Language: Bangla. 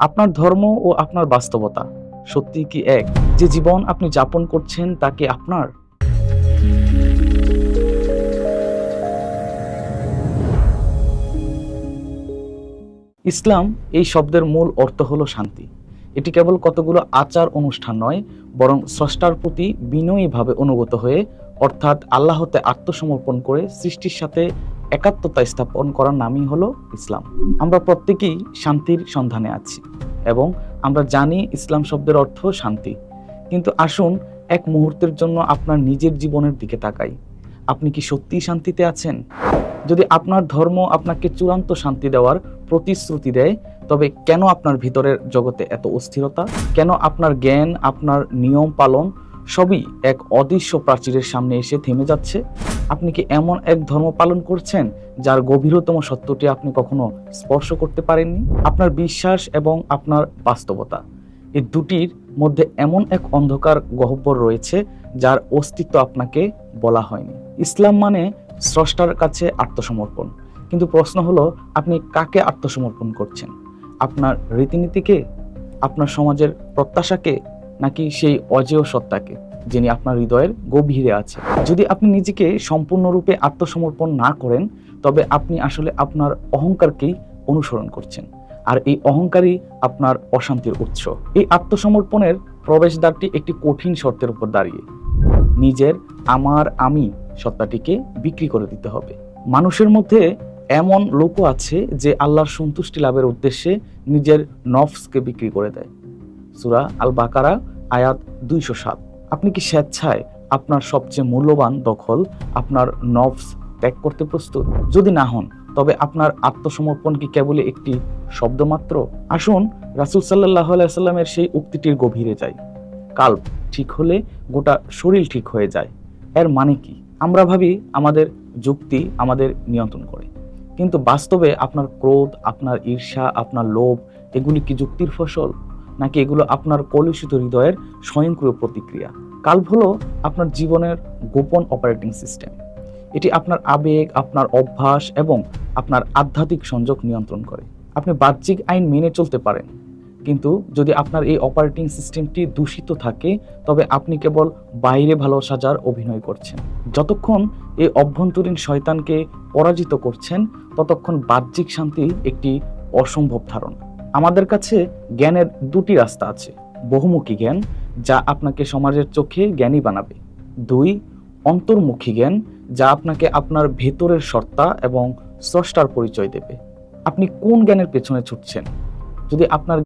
আপনার ধর্ম ও আপনার বাস্তবতা সত্যি কি এক? যে জীবন আপনি যাপন করছেন তা কি আপনার? ইসলাম এই শব্দের মূল অর্থ হলো শান্তি। এটি কেবল কতগুলো আচার অনুষ্ঠান নয়, বরং স্রষ্টার প্রতি বিনয়ীভাবে অনুগত হয়ে, অর্থাৎ আল্লাহতে আত্মসমর্পণ করে সৃষ্টির সাথে একাত্মতা স্থাপন করার নামই হলো ইসলাম। আমরা প্রত্যেকেই শান্তির সন্ধানে আছি এবং আমরা জানি ইসলাম শব্দের অর্থ শান্তি। কিন্তু আসুন এক মুহূর্তের জন্য আপনার নিজের জীবনের দিকে তাকাই। আপনি কি সত্যিই শান্তিতে আছেন? যদি আপনার ধর্ম আপনাকে চূড়ান্ত শান্তি দেওয়ার প্রতিশ্রুতি দেয়, তবে কেন আপনার ভিতরের জগতে এত অস্থিরতা? কেন আপনার জ্ঞান, আপনার নিয়ম পালন সবই এক অদৃশ্য প্রাচীরের সামনে এসে থেমে যাচ্ছে? আপনি কি এমন এক ধর্ম পালন করছেন যার গভীরতম সত্যটি আপনি কখনো স্পর্শ করতে পারেননি? আপনার বিশ্বাস এবং আপনার বাস্তবতা, এই দুটির মধ্যে এমন এক অন্ধকার গহ্বর রয়েছে যার অস্তিত্ব আপনাকে বলা হয়নি। ইসলাম মানে স্রষ্টার কাছে আত্মসমর্পণ। কিন্তু প্রশ্ন হলো, আপনি কাকে আত্মসমর্পণ করছেন? আপনার রীতিনীতিকে, আপনার সমাজের প্রত্যাশাকে, নাকি সেই অজেয় সত্তাকে যিনি আপনার হৃদয়ের গভীরে আছে? যদি আপনি নিজেকে সম্পূর্ণরূপে আত্মসমর্পণ না করেন, তবে আপনি আসলে আপনার অহংকারকেই অনুসরণ করছেন, আর এই অহংকারই আপনার অশান্তির উৎস। এই আত্মসমর্পণের প্রবেশদ্বারটি একটি কঠিন শর্তের উপর দাঁড়িয়ে। নিজের আমি সত্তাটিকে বিক্রি করে দিতে হবে। মানুষের মধ্যে এমন লোকও আছে যে আল্লাহর সন্তুষ্টি লাভের উদ্দেশ্যে নিজের নফসকে বিক্রি করে দেয়। সূরা আল বাকারা আয়াত 207। আপনি কি স্বেচ্ছায় আপনার সবচেয়ে মূল্যবান দখল, আপনার নফস ত্যাগ করতে প্রস্তুত? যদি না হন, তবে আপনার আত্মসমর্পণ কি কেবলই একটি শব্দ মাত্র? আসুন রাসূল সাল্লাল্লাহু আলাইহি ওয়াসাল্লামের সেই উক্তিটির গভীরে যাই। কাল্ব ঠিক হলে গোটা শরীর ঠিক হয়ে যায়। এর মানে কি? আমরা ভাবি আমাদের যুক্তি আমাদের নিয়ন্ত্রণ করে, কিন্তু বাস্তবে আপনার ক্রোধ, আপনার ঈর্ষা, আপনার লোভ, এগুলি কি যুক্তির ফসল, নাকি এগুলো আপনার কলুষিত হৃদয়ের স্বয়ংক্রিয় প্রতিক্রিয়া? কাল্ব হলো আপনার জীবনের গোপন অপারেটিং সিস্টেম। এটি আপনার আবেগ, আপনার অভ্যাস এবং আপনার আধ্যাত্মিক সংযোগ নিয়ন্ত্রণ করে। আপনি বাহ্যিক আইন মেনে চলতে পারেন, কিন্তু যদি আপনার এই অপারেটিং সিস্টেমটি দূষিত থাকে, তবে আপনি কেবল বাইরে ভালো সাজার অভিনয় করছেন। যতক্ষণ এই অভ্যন্তরীণ শয়তানকে পরাজিত করছেন, ততক্ষণ বাহ্যিক শান্তি একটি অসম্ভব ধারণা। আমাদের কাছে জ্ঞানের দুটি রাস্তা আছে: বহুমুখী জ্ঞান, যা আপনাকে সমাজের চোখে জ্ঞানী বানাবে; 2, অন্তর্মুখী জ্ঞান, যা আপনাকে আপনার ভেতরের সত্তা এবং স্রষ্টার পরিচয় দেবে। আপনি কোন জ্ঞানের পেছনে ছুটছেন? যদি আপনার